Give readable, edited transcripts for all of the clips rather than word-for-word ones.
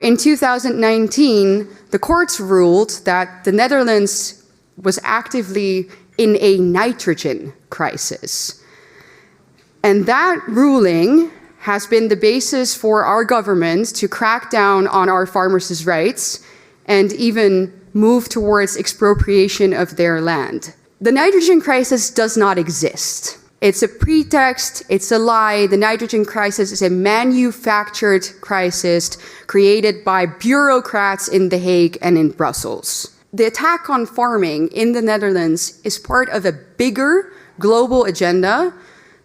In 2019, the courts ruled that the Netherlands was actively in a nitrogen crisis. And that ruling has been the basis for our government to crack down on our farmers' rights and even move towards expropriation of their land. The nitrogen crisis does not exist. It's a pretext, it's a lie. The nitrogen crisis is a manufactured crisis created by bureaucrats in The Hague and in Brussels. The attack on farming in the Netherlands is part of a bigger global agenda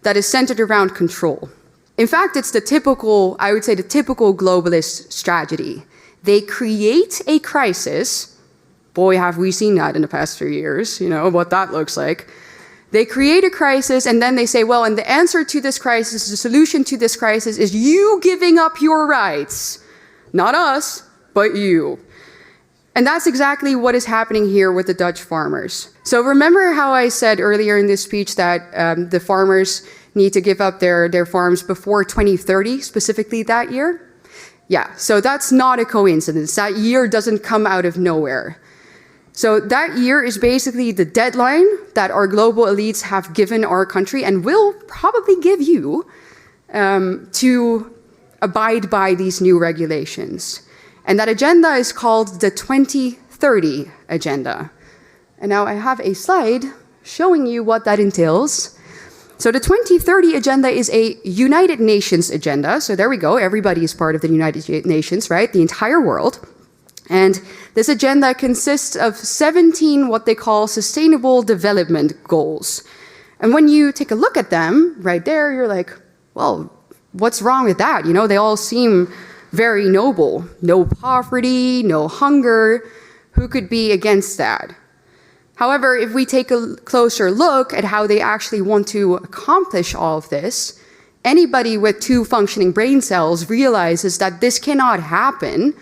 that is centered around control. In fact, it's the typical, I would say, the typical globalist strategy. They create a crisis. Boy, have we seen that in the past few years, what that looks like. They create a crisis and then they say, well, and the answer to this crisis, the solution to this crisis is you giving up your rights. Not us, but you. And that's exactly what is happening here with the Dutch farmers. So remember how I said earlier in this speech that the farmers need to give up their farms before 2030, specifically that year? Yeah, so that's not a coincidence. That year doesn't come out of nowhere. So that year is basically the deadline that our global elites have given our country and will probably give you to abide by these new regulations. And that agenda is called the 2030 Agenda. And now I have a slide showing you what that entails. So the 2030 Agenda is a United Nations agenda. So there we go, everybody is part of the United Nations, right? The entire world. And this agenda consists of 17 what they call sustainable development goals. And when you take a look at them right there, you're like, well, what's wrong with that? They all seem very noble. No poverty, no hunger. Who could be against that? However, if we take a closer look at how they actually want to accomplish all of this, anybody with 2 functioning brain cells realizes that this cannot happen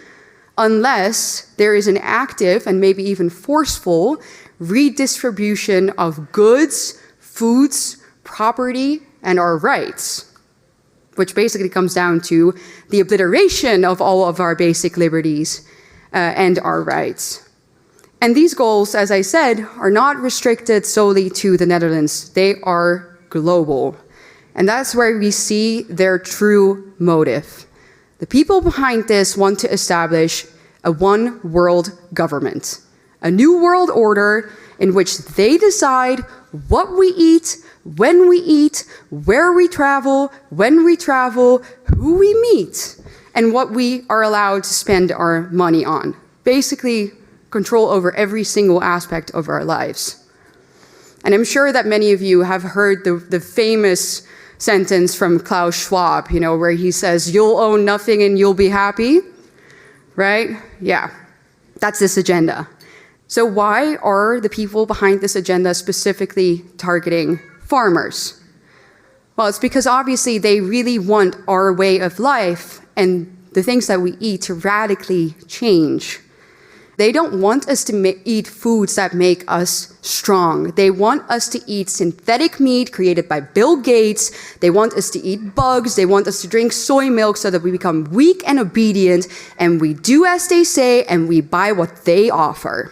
unless there is an active and maybe even forceful redistribution of goods, foods, property, and our rights, which basically comes down to the obliteration of all of our basic liberties and our rights. And these goals, as I said, are not restricted solely to the Netherlands. They are global. And that's where we see their true motive. The people behind this want to establish a one-world government, a new world order in which they decide what we eat, when we eat, where we travel, when we travel, who we meet, and what we are allowed to spend our money on. Basically, control over every single aspect of our lives. And I'm sure that many of you have heard the famous sentence from Klaus Schwab, where he says, you'll own nothing and you'll be happy, right? Yeah, that's this agenda. So why are the people behind this agenda specifically targeting farmers? Well, it's because obviously they really want our way of life and the things that we eat to radically change. They don't want us to eat foods that make us strong. They want us to eat synthetic meat created by Bill Gates. They want us to eat bugs. They want us to drink soy milk so that we become weak and obedient, and we do as they say and we buy what they offer.